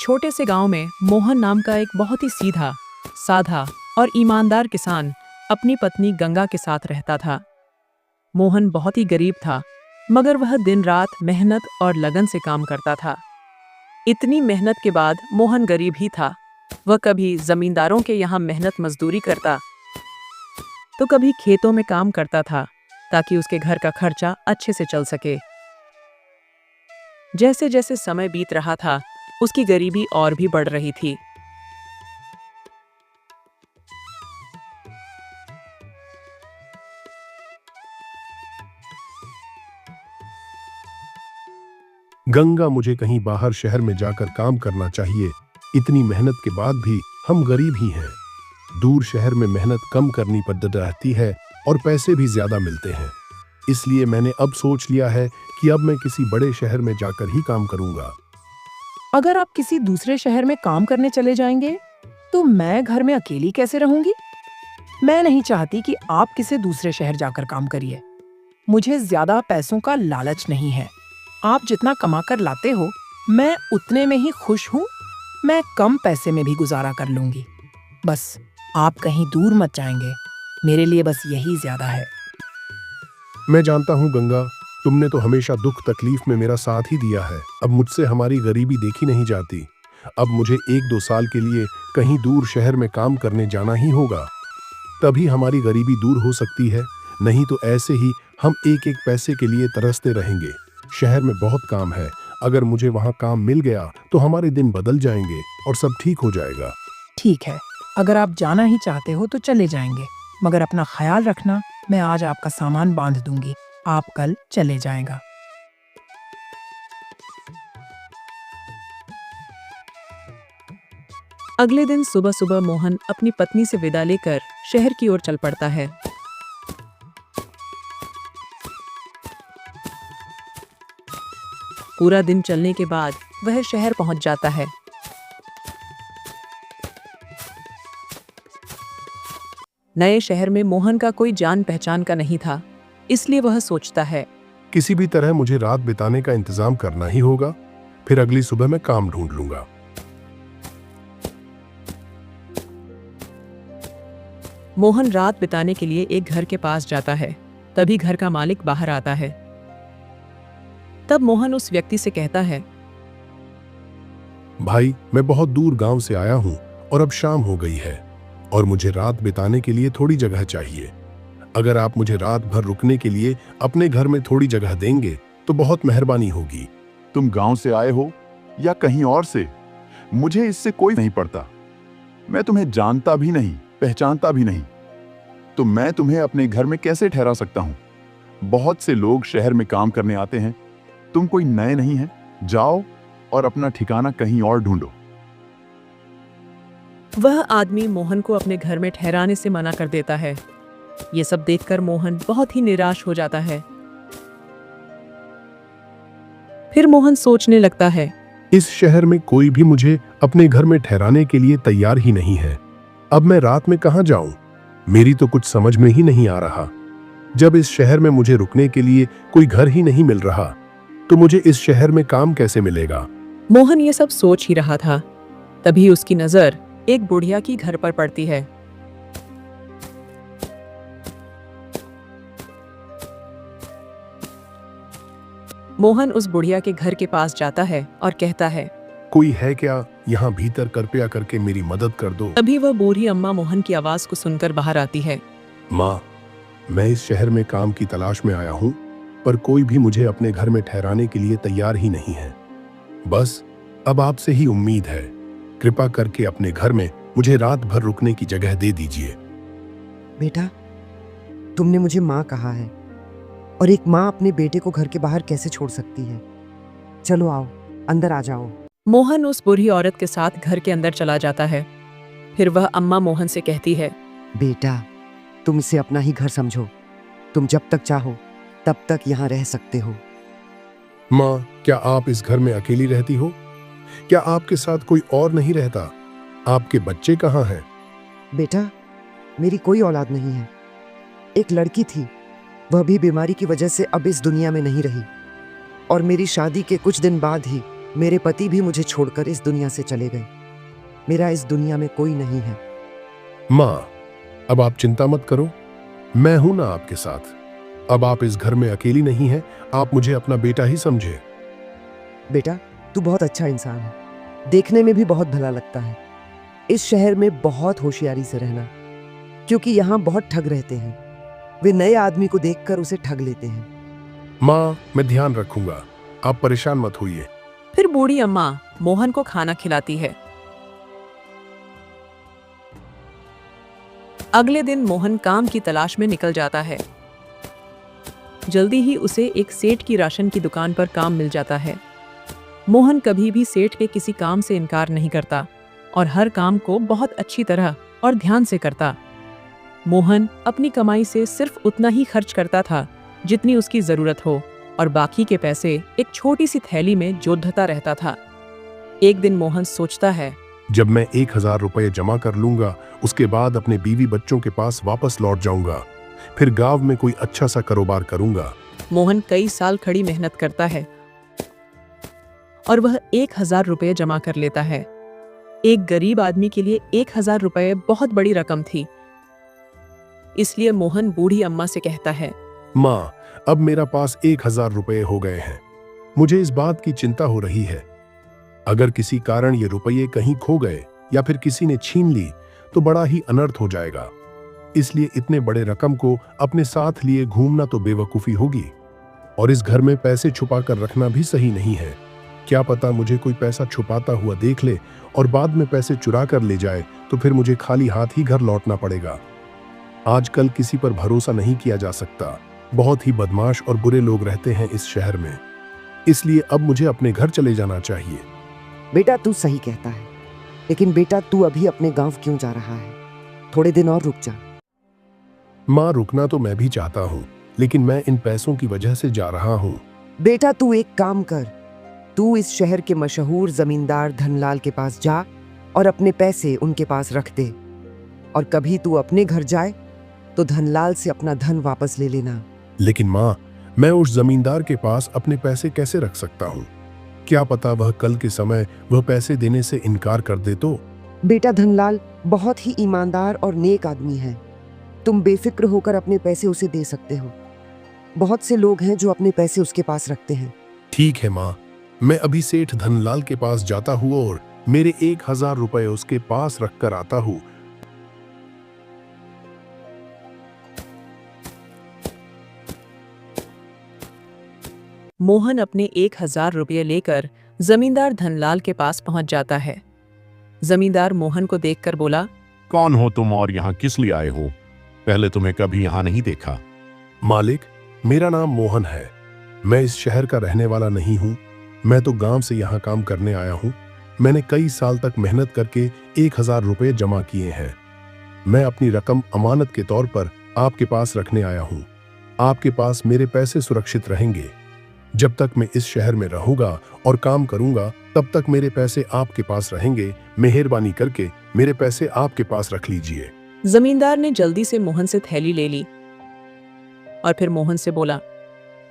छोटे से गांव में मोहन नाम का एक बहुत ही सीधा, साधा और ईमानदार किसान अपनी पत्नी गंगा के साथ रहता था। मोहन बहुत ही गरीब था, मगर वह दिन रात मेहनत और लगन से काम करता था। इतनी मेहनत के बाद मोहन गरीब ही था। वह कभी जमींदारों के यहाँ मेहनत मजदूरी करता, तो कभी खेतों में काम करता था ताकि उसके घर का खर्चा अच्छे से चल सके। जैसे जैसे समय बीत रहा था, उसकी गरीबी और भी बढ़ रही थी। गंगा, मुझे कहीं बाहर शहर में जाकर काम करना चाहिए। इतनी मेहनत के बाद भी हम गरीब ही हैं। दूर शहर में मेहनत कम करनी पड़ती रहती है और पैसे भी ज्यादा मिलते हैं। इसलिए मैंने अब सोच लिया है कि अब मैं किसी बड़े शहर में जाकर ही काम करूंगा। अगर आप किसी दूसरे शहर में काम करने चले जाएंगे, तो मैं घर में अकेली कैसे रहूंगी? मैं नहीं चाहती कि आप किसी दूसरे शहर जाकर काम करिए। मुझे ज्यादा पैसों का लालच नहीं है। आप जितना कमा कर लाते हो, मैं उतने में ही खुश हूँ। मैं कम पैसे में भी गुजारा कर लूंगी। बस आप कहीं दूर मत जाएंगे, मेरे लिए बस यही ज्यादा है। मैं जानता हूँ गंगा, तुमने तो हमेशा दुख तकलीफ में मेरा साथ ही दिया है। अब मुझसे हमारी गरीबी देखी नहीं जाती। अब मुझे 1-2 साल के लिए कहीं दूर शहर में काम करने जाना ही होगा, तभी हमारी गरीबी दूर हो सकती है। नहीं तो ऐसे ही हम एक एक पैसे के लिए तरसते रहेंगे। शहर में बहुत काम है, अगर मुझे वहाँ काम मिल गया तो हमारे दिन बदल जाएंगे और सब ठीक हो जाएगा। ठीक है, अगर आप जाना ही चाहते हो तो चले जाएंगे, मगर अपना ख्याल रखना। मैं आज आपका सामान बांध दूंगी, आप कल चले जाएगा। अगले दिन सुबह सुबह मोहन अपनी पत्नी से विदा लेकर शहर की ओर चल पड़ता है। पूरा दिन चलने के बाद वह शहर पहुंच जाता है। नए शहर में मोहन का कोई जान पहचान का नहीं था, इसलिए वह सोचता है, किसी भी तरह मुझे रात बिताने का इंतजाम करना ही होगा, फिर अगली सुबह मैं काम ढूंढ लूंगा। मोहन रात बिताने के लिए एक घर के पास जाता है। तभी घर का मालिक बाहर आता है। तब मोहन उस व्यक्ति से कहता है, भाई, मैं बहुत दूर गांव से आया हूं और अब शाम हो गई है और मुझे रात बिताने के लिए थोड़ी जगह चाहिए। अगर आप मुझे रात भर रुकने के लिए अपने घर में थोड़ी जगह देंगे तो बहुत मेहरबानी होगी। तुम गांव से आए हो या कहीं और से, मुझे इससे कोई नहीं पड़ता। मैं तुम्हें जानता भी नहीं, पहचानता भी नहीं, तो मैं तुम्हें अपने घर में कैसे ठहरा सकता हूं? बहुत से लोग शहर में काम करने आते हैं, तुम कोई नए नहीं हैं। जाओ और अपना ठिकाना कहीं और ढूंढो। वह आदमी मोहन को अपने घर में ठहराने से मना कर देता है। ये सब देखकर मोहन बहुत ही निराश हो जाता है। फिर मोहन सोचने लगता है, इस शहर में कोई भी मुझे अपने घर में ठहराने के लिए तैयार ही नहीं है। अब मैं रात में कहाँ जाऊं? मेरी तो कुछ समझ में ही नहीं आ रहा। जब इस शहर में मुझे रुकने के लिए कोई घर ही नहीं मिल रहा, तो मुझे इस शहर में काम कैसे मिलेगा? मोहन ये सब सोच ही रहा था, तभी उसकी नजर एक बुढ़िया की घर पर पड़ती है। मोहन उस बुढ़िया के घर के पास जाता है और कहता है, कोई है क्या यहाँ भीतर? कृपया करके मेरी मदद कर दो। तभी वह बूढ़ी अम्मा मोहन की आवाज को सुनकर बाहर आती है। माँ, मैं इस शहर में काम की तलाश में आया हूँ, पर कोई भी मुझे अपने घर में ठहराने के लिए तैयार ही नहीं है। बस अब आपसे ही उम्मीद है, कृपा करके अपने घर में मुझे रात भर रुकने की जगह दे दीजिए। बेटा, तुमने मुझे माँ कहा है, और एक माँ अपने बेटे को घर के बाहर कैसे छोड़ सकती है? चलो आओ, अंदर आ जाओ। मोहन उस बूढ़ी औरत के साथ घर के अंदर चला जाता है। फिर वह अम्मा मोहन से कहती है, बेटा, तुम इसे अपना ही घर समझो। तुम जब तक चाहो तब तक यहाँ रह सकते हो। माँ, क्या आप इस घर में अकेली रहती हो? क्या आपके साथ कोई और नहीं रहता? आपके बच्चे कहाँ हैं? बेटा, मेरी कोई औलाद नहीं है। एक लड़की थी, वह भी बीमारी की वजह से अब इस दुनिया में नहीं रही, और मेरी शादी के कुछ दिन बाद ही मेरे पति भी मुझे छोड़कर इस दुनिया से चले गए। मेरा इस दुनिया में कोई नहीं है। माँ, अब आप चिंता मत करो, मैं हूं ना आपके साथ। अब आप इस घर में अकेली नहीं हैं, आप मुझे अपना बेटा ही समझे। बेटा, तू बहुत अच्छा इंसान है, देखने में भी बहुत भला लगता है। इस शहर में बहुत होशियारी से रहना, क्योंकि यहाँ बहुत ठग रहते हैं। वे नए आदमी को देखकर उसे ठग लेते हैं। माँ, मैं ध्यान रखूंगा, आप परेशान मत होइए। फिर बूढ़ी अम्मा मोहन को खाना खिलाती है। अगले दिन मोहन काम की तलाश में निकल जाता है। जल्दी ही उसे एक सेठ की राशन की दुकान पर काम मिल जाता है। मोहन कभी भी सेठ के किसी काम से इनकार नहीं करता और हर काम को बहुत अच्छी तरह और ध्यान से करता। मोहन अपनी कमाई से सिर्फ उतना ही खर्च करता था जितनी उसकी जरूरत हो और बाकी के पैसे एक छोटी सी थैली में जोड़ता रहता था। एक दिन मोहन सोचता है, जब मैं 1000 रुपये जमा कर लूंगा, उसके बाद अपने बीवी बच्चों के पास वापस लौट जाऊंगा, फिर गांव में कोई अच्छा सा कारोबार करूंगा। मोहन कई साल खड़ी मेहनत करता है और वह 1000 रुपये जमा कर लेता है। एक गरीब आदमी के लिए 1000 रुपये बहुत बड़ी रकम थी। इसलिए मोहन बूढ़ी अम्मा से कहता है, माँ, अब मेरा पास 1000 रुपये हो गए हैं। मुझे इस बात की चिंता हो रही है, अगर किसी कारण ये रुपये कहीं खो गए या फिर किसी ने छीन ली तो बड़ा ही अनर्थ हो जाएगा। इसलिए इतने बड़े रकम को अपने साथ लिए घूमना तो बेवकूफी होगी, और इस घर में पैसे छुपा कर रखना भी सही नहीं है। क्या पता मुझे कोई पैसा छुपाता हुआ देख ले और बाद में पैसे चुरा कर ले जाए, तो फिर मुझे खाली हाथ ही घर लौटना पड़ेगा। आजकल किसी पर भरोसा नहीं किया जा सकता, बहुत ही बदमाश और बुरे लोग रहते हैं इस शहर में। इसलिए अब मुझे अपने घर चले जाना चाहिए। बेटा, तू सही कहता है, लेकिन बेटा तू अभी अपने गांव क्यों जा रहा है? थोड़े दिन और रुक जा। माँ, रुकना तो मैं भी चाहता हूँ, लेकिन मैं इन पैसों की वजह से जा रहा हूँ। बेटा, तू एक काम कर, तू इस शहर के मशहूर जमींदार धनलाल के पास जा और अपने पैसे उनके पास रख दे, और कभी तू अपने घर जाए तो धनलाल से अपना धन वापस ले लेना। लेकिन माँ, मैं उस जमींदार के पास अपने पैसे कैसे रख सकता हूँ? क्या पता वह कल के समय वह पैसे देने से इनकार कर दे तो? बेटा, धनलाल बहुत ही ईमानदार और नेक आदमी है। तुम बेफिक्र होकर अपने पैसे उसे दे सकते हो। बहुत से लोग हैं जो अपने पैसे उसके पास रखते हैं। ठीक है माँ, मैं अभी सेठ धनलाल के पास जाता हूँ और मेरे 1000 रुपये उसके पास रख कर आता हूँ। मोहन अपने 1000 रुपये लेकर जमींदार धनलाल के पास पहुंच जाता है। जमींदार मोहन को देखकर बोला, कौन हो तुम और यहाँ किस लिए आए हो? पहले तुम्हें कभी यहाँ नहीं देखा। मालिक, मेरा नाम मोहन है। मैं इस शहर का रहने वाला नहीं हूँ, मैं तो गांव से यहाँ काम करने आया हूँ। मैंने कई साल तक मेहनत करके 1000 रुपये जमा किए हैं। मैं अपनी रकम अमानत के तौर पर आपके पास रखने आया हूँ। आपके पास मेरे पैसे सुरक्षित रहेंगे। जब तक मैं इस शहर में रहूंगा और काम करूंगा, तब तक मेरे पैसे आपके पास रहेंगे। मेहरबानी करके मेरे पैसे आपके पास रख लीजिए। जमींदार ने जल्दी से मोहन से थैली ले ली और फिर मोहन से बोला,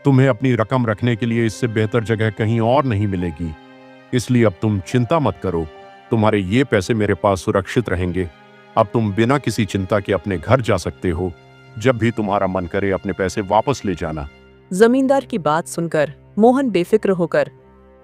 तुम्हें अपनी रकम रखने के लिए इससे बेहतर जगह कहीं और नहीं मिलेगी, इसलिए अब तुम चिंता मत करो। तुम्हारे ये पैसे मेरे पास सुरक्षित रहेंगे। अब तुम बिना किसी चिंता के अपने घर जा सकते हो। जब भी तुम्हारा मन करे अपने पैसे वापस ले जाना। जमींदार की बात सुनकर मोहन बेफिक्र होकर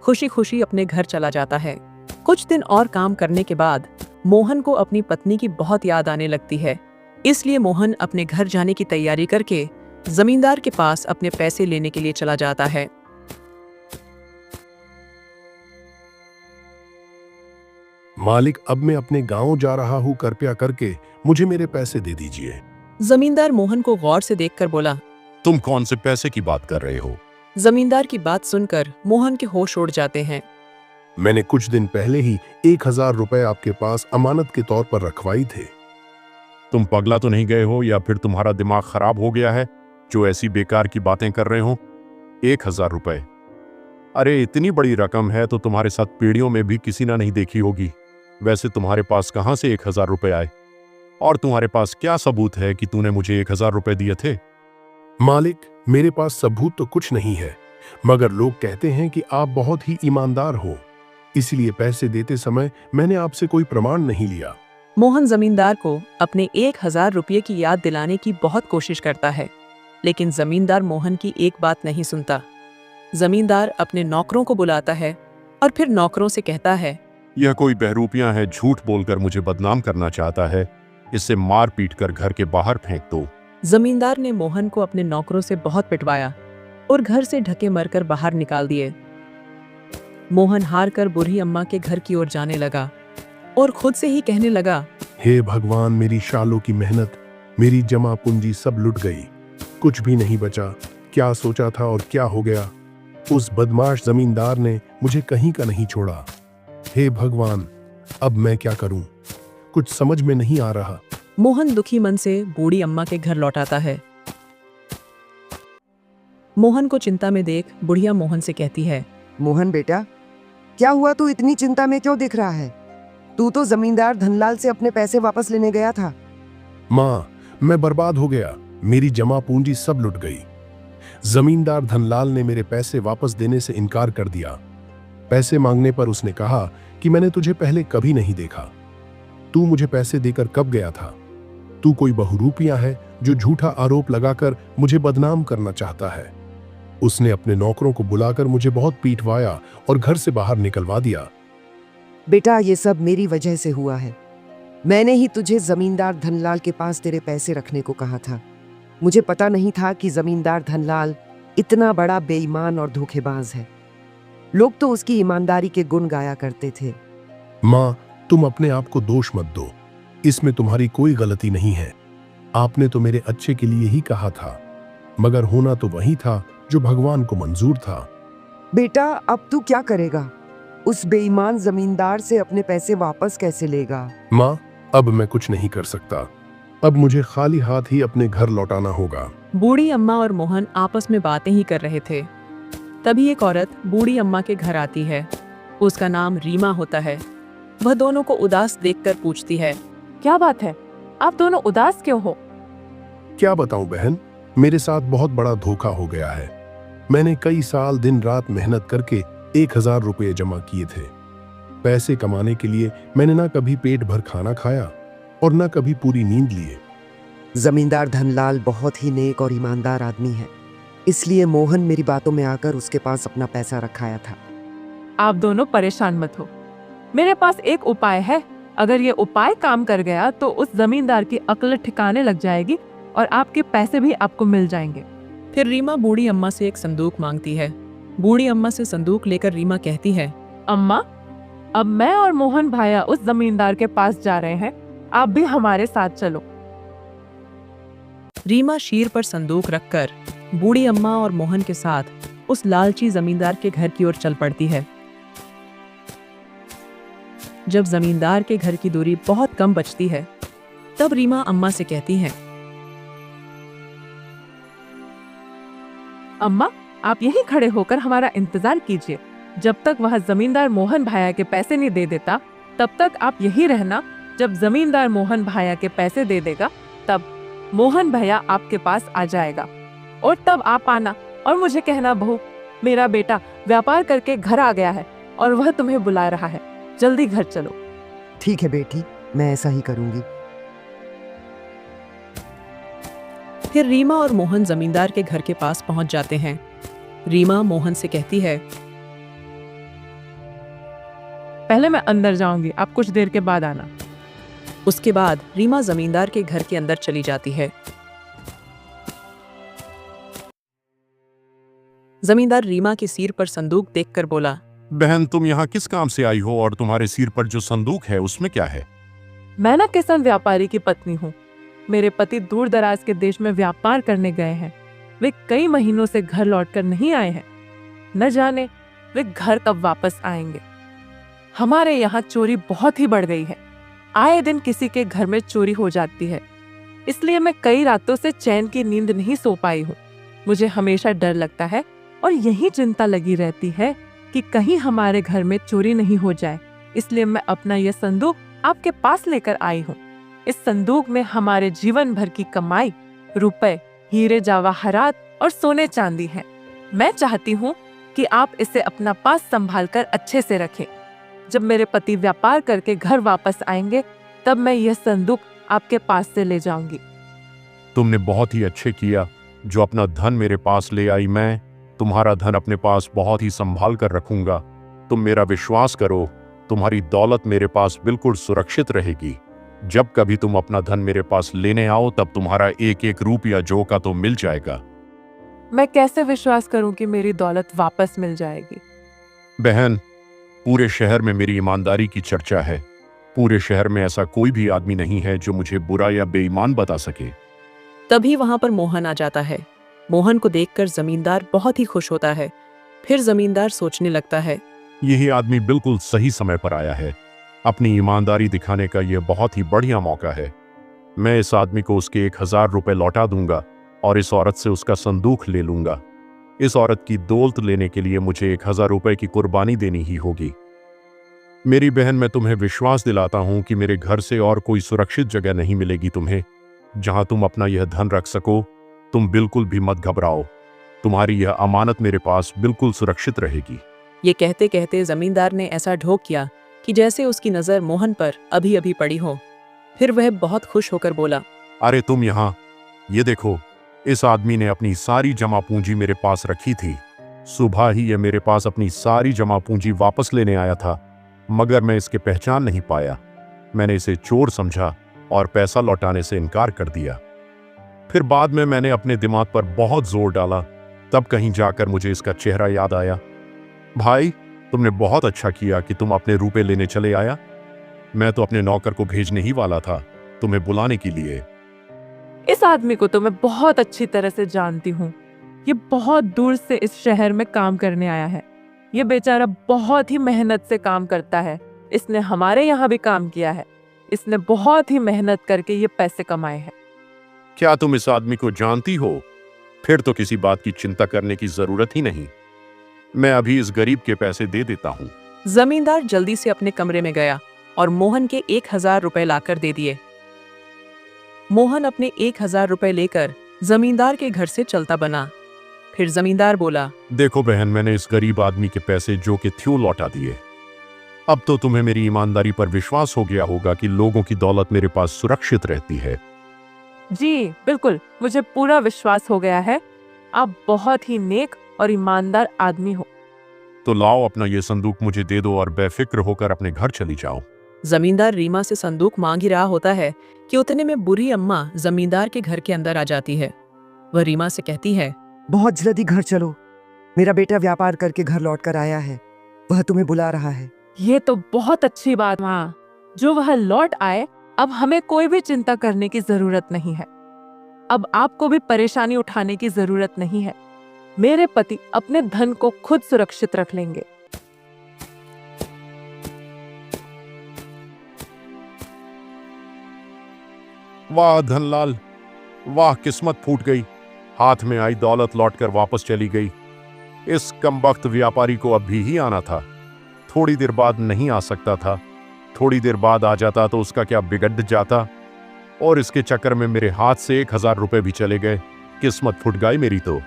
खुशी खुशी अपने घर चला जाता है। कुछ दिन और काम करने के बाद मोहन को अपनी पत्नी की बहुत याद आने लगती है। इसलिए मोहन अपने घर जाने की तैयारी करके जमींदार के पास अपने पैसे लेने के लिए चला जाता है। मालिक, अब मैं अपने गांव जा रहा हूँ, कृपया करके मुझे मेरे पैसे दे दीजिए। जमींदार मोहन को गौर से देखकर बोला, तुम कौन से पैसे की बात कर रहे हो? जमींदार की बात सुनकर मोहन के होश उड़ जाते हैं। मैंने कुछ दिन पहले ही 1000 रुपये आपके पास अमानत के तौर पर रखवाई थे। तुम पगला तो नहीं गए हो या फिर तुम्हारा दिमाग खराब हो गया है जो ऐसी बेकार की बातें कर रहे हो? 1000 रुपए, अरे इतनी बड़ी रकम है तो तुम्हारे साथ पीढ़ियों में भी किसी ने नहीं देखी होगी। वैसे तुम्हारे पास कहां से 1000 रुपए आए? और तुम्हारे पास क्या सबूत है कि तूने मुझे 1000 रुपए दिए थे? मालिक, मेरे पास सबूत तो कुछ नहीं है, मगर लोग कहते हैं कि आप बहुत ही ईमानदार हो, इसलिए पैसे देते समय मैंने आपसे कोई प्रमाण नहीं लिया। मोहन जमींदार को अपने 1,000 रुपये की याद दिलाने की बहुत कोशिश करता है, लेकिन जमींदार मोहन की एक बात नहीं सुनता। जमींदार अपने नौकरों को बुलाता है और फिर नौकरों से कहता है, यह कोई बहरूपियां है, झूठ बोलकर मुझे बदनाम करना चाहता है, इसे मार पीट कर घर के बाहर फेंक दो। जमींदार ने मोहन को अपने नौकरों से बहुत पिटवाया और घर से ढके मरकर बाहर निकाल दिए। मोहन हार कर बूढ़ी अम्मा के घर की ओर जाने लगा और खुद से ही कहने लगा, हे भगवान, मेरी सालों की मेहनत, मेरी जमा पूंजी सब लुट गई, कुछ भी नहीं बचा। क्या सोचा था और क्या हो गया। उस बदमाश जमींदार ने मुझे कहीं का नहीं छोड़ा। हे भगवान, अब मैं क्या करूं, कुछ समझ में नहीं आ रहा। मोहन दुखी मन से बूढ़ी अम्मा के घर लौट आता है। मोहन को चिंता में देख बुढ़िया मोहन से कहती है, मोहन बेटा, क्या हुआ? तू इतनी चिंता में क्यों दिख रहा है? तू तो जमींदार धनलाल से अपने पैसे वापस लेने गया था। माँ, मैं बर्बाद हो गया, मेरी जमा पूंजी सब लुट गई। जमींदार धनलाल ने मेरे पैसे वापस देने से इनकार कर दिया। पैसे मांगने पर उसने कहा कि मैंने तुझे पहले कभी नहीं देखा, तू मुझे पैसे देकर कब गया था? तू कोई बहुरूपिया है जो झूठा आरोप लगाकर मुझे बदनाम करना चाहता है। उसने अपने नौकरों को बुलाकर मुझे बहुत पीटवाया और घर से बाहर निकलवा दिया। बेटा, ये सब मेरी वजह से हुआ है। मैंने ही तुझे जमींदार धनलाल के पास तेरे पैसे रखने को कहा था। मुझे पता नहीं था कि जमींदार धनलाल इतना बड़ा बेईमान और धोखेबाज है। लोग तो उसकी ईमानदारी के गुण गाया करते थे। माँ, तुम अपने आप को दोष मत दो, इसमें तुम्हारी कोई गलती नहीं है। आपने तो मेरे अच्छे के लिए ही कहा था, मगर होना तो वही था जो भगवान को मंजूर था। बेटा, अब तू क्या करेगा? उस बेईमान जमींदार से अपने पैसे वापस कैसे लेगा? माँ, अब मैं कुछ नहीं कर सकता। अब मुझे खाली हाथ ही अपने घर लौटाना होगा। बूढ़ी अम्मा और मोहन आपस में बातें ही कर रहे थे। तभी एक औरत बूढ़ी अम्मा के घर आती है। उसका नाम रीमा होता है। वह दोनों को उदास देखकर पूछती है, क्या बात है, आप दोनों उदास क्यों हो? क्या बताऊं बहन, मेरे साथ बहुत बड़ा धोखा हो गया है। मैंने कई साल दिन रात मेहनत करके 1,000 रुपये जमा किए थे। पैसे कमाने के लिए मैंने ना कभी पेट भर खाना खाया और ना कभी पूरी नींद लिए। जमींदार धनलाल बहुत ही नेक और ईमानदार आदमी है, इसलिए मोहन मेरी बातों में आकर उसके पास अपना पैसा रखाया था। आप दोनों परेशान मत हो, मेरे पास एक उपाय है। अगर ये उपाय काम कर गया तो उस जमींदार की अक्ल ठिकाने लग जाएगी और आपके पैसे भी आपको मिल जाएंगे। फिर रीमा बूढ़ी अम्मा से एक संदूक मांगती है। बूढ़ी अम्मा से संदूक लेकर रीमा कहती है, अम्मा, अब मैं और मोहन भाया उस जमींदार के पास जा रहे हैं, आप भी हमारे साथ चलो। रीमा शीर पर संदूक रखकर बूढ़ी अम्मा और मोहन के साथ उस लालची जमींदार के घर की ओर चल पड़ती है। जब जमींदार के घर की दूरी बहुत कम बचती है, तब रीमा अम्मा से कहती है, अम्मा, आप यहीं खड़े होकर हमारा इंतजार कीजिए। जब तक वह जमींदार मोहन भाया के पैसे नहीं दे देता, तब तक आप यहीं रहना। जब जमींदार मोहन भाया के पैसे दे देगा, तब मोहन भैया आपके पास आ जाएगा और तब आप आना और मुझे कहना, बहू, मेरा बेटा व्यापार करके घर आ गया है और वह तुम्हें बुला रहा है, जल्दी घर चलो। ठीक है बेटी, मैं ऐसा ही करूंगी। फिर रीमा और मोहन जमींदार के घर के पास पहुंच जाते हैं। रीमा मोहन से कहती है, पहले मैं अंदर जाऊंगी, आप कुछ देर के बाद आना। उसके बाद रीमा जमींदार के घर के अंदर चली जाती है। जमींदार रीमा के सिर पर संदूक देखकर बोला, बहन, तुम यहाँ किस काम से आई हो और तुम्हारे सिर पर जो संदूक है उसमें क्या है? मैं ना किसान व्यापारी की पत्नी हूँ। मेरे पति दूर दराज के देश में व्यापार करने गए हैं। वे कई महीनों से घर लौटकर नहीं आए हैं। न जाने वे घर कब वापस आएंगे। हमारे यहाँ चोरी बहुत ही बढ़ गई है। आए दिन किसी के घर में चोरी हो जाती है, इसलिए मैं कई रातों से चैन की नींद नहीं सो पाई हूँ। मुझे हमेशा डर लगता है और यही चिंता लगी रहती है कि कहीं हमारे घर में चोरी नहीं हो जाए। इसलिए मैं अपना यह संदूक आपके पास लेकर आई हूँ। इस संदूक में हमारे जीवन भर की कमाई, रुपए, हीरे जवाहरात और सोने चांदी हैं। मैं चाहती हूँ कि आप इसे अपना पास संभाल कर अच्छे से रखें। जब मेरे पति व्यापार करके घर वापस आएंगे तब मैं यह संदूक आपके पास से ले जाऊंगी। तुमने बहुत ही अच्छे किया जो अपना धन मेरे पास ले आई। मैं तुम्हारा धन अपने पास बहुत ही संभाल कर रखूंगा। तुम मेरा विश्वास करो, तुम्हारी दौलत मेरे पास बिल्कुल सुरक्षित रहेगी। जब कभी तुम अपना धन मेरे पास लेने आओ तब तुम्हारा एक एक रुपया जो का तो मिल जाएगा। मैं कैसे विश्वास करूं कि मेरी दौलत वापस मिल जाएगी? बहन, पूरे शहर में मेरी ईमानदारी की चर्चा है। पूरे शहर में ऐसा कोई भी आदमी नहीं है जो मुझे बुरा या बेईमान बता सके। तभी वहां पर मोहन आ जाता है। मोहन को देखकर जमींदार बहुत ही खुश होता है। फिर जमींदार सोचने लगता है, यही आदमी बिल्कुल सही समय पर आया है। अपनी ईमानदारी दिखाने का यह बहुत ही बढ़िया मौका है। मैं इस आदमी को उसके 1000 रुपए लौटा दूंगा और इस औरत से उसका संदूक ले लूंगा। इस औरत की दौलत लेने के लिए मुझे 1000 रुपए की कुर्बानी देनी ही होगी। मेरी बहन, मैं तुम्हें विश्वास दिलाता हूं कि मेरे घर से और कोई सुरक्षित जगह नहीं मिलेगी तुम्हें जहां तुम अपना यह धन रख सको। तुम बिल्कुल भी मत घबराओ, तुम्हारी यह अमानत मेरे पास बिल्कुल सुरक्षित रहेगी। ये कहते कहते जमींदार ने ऐसा ढोक किया कि जैसे उसकी नजर मोहन पर अभी अभी पड़ी हो। फिर वह बहुत खुश होकर बोला, अरे तुम यहाँ, ये देखो, इस आदमी ने अपनी सारी जमा पूंजी मेरे पास रखी थी। सुबह ही यह मेरे पास अपनी सारी जमा पूंजी वापस लेने आया था, मगर मैं इसके पहचान नहीं पाया। मैंने इसे चोर समझा और पैसा लौटाने से इनकार कर दिया। फिर बाद में मैंने अपने दिमाग पर बहुत जोर डाला, तब कहीं जाकर मुझे इसका चेहरा याद आया। भाई, तुमने बहुत अच्छा किया कि तुम अपने रुपए लेने चले आया। मैं तो अपने नौकर को भेजने ही वाला था तुम्हें बुलाने के लिए। इस आदमी को तो मैं बहुत अच्छी तरह से जानती हूँ। ये बहुत दूर से इस शहर में काम करने आया है। ये बेचारा बहुत ही मेहनत से काम करता है। इसने हमारे यहाँ भी काम किया है। इसने बहुत ही मेहनत करके ये पैसे कमाए हैं। क्या तुम इस आदमी को जानती हो? फिर तो किसी बात की चिंता करने की जरूरत ही नहीं। मैं अभी इस गरीब के पैसे दे देता हूँ। जमींदार जल्दी से अपने कमरे में गया और मोहन के 1000 रुपए लाकर दे दिए। मोहन अपने 1000 रुपए लेकर जमींदार के घर से चलता बना। फिर जमींदार बोला, देखो बहन, मैंने इस गरीब आदमी के पैसे जो कि थ्यों लौटा दिए। अब तो तुम्हें मेरी ईमानदारी पर विश्वास हो गया होगा कि लोगों की दौलत मेरे पास सुरक्षित रहती है। जी बिल्कुल, मुझे पूरा विश्वास हो गया है। आप बहुत ही नेक और ईमानदार आदमी हो। तो लाओ, अपना ये संदूक मुझे दे दो और बेफिक्र होकर अपने घर चली जाओ। जमींदार रीमा से संदूक मांग ही रहा होता है कि उतने में बुरी अम्मा जमींदार के घर के अंदर आ जाती है। वह रीमा से कहती है, बहुत जल्दी घर चलो, मेरा बेटा व्यापार करके घर लौट कर आया है, वह तुम्हें बुला रहा है। ये तो बहुत अच्छी बात माँ, जो वह लौट आए। अब हमें कोई भी चिंता करने की जरूरत नहीं है। अब आपको भी परेशानी उठाने की जरूरत नहीं है। मेरे पति अपने धन को खुद सुरक्षित रख लेंगे। वाह धनलाल, वाह, किस्मत फूट गई। हाथ में आई दौलत लौटकर वापस चली गई। इस कमबख्त व्यापारी को अब भी आना था। थोड़ी देर बाद नहीं आ सकता था। थोड़ी देर बाद आ जाता तो उसका क्या बिगड़ जाता। और इसके चक्कर में मेरे हाथ से 1000 रुपए भी चले गए। किस्मत फूट गई मेरी तो।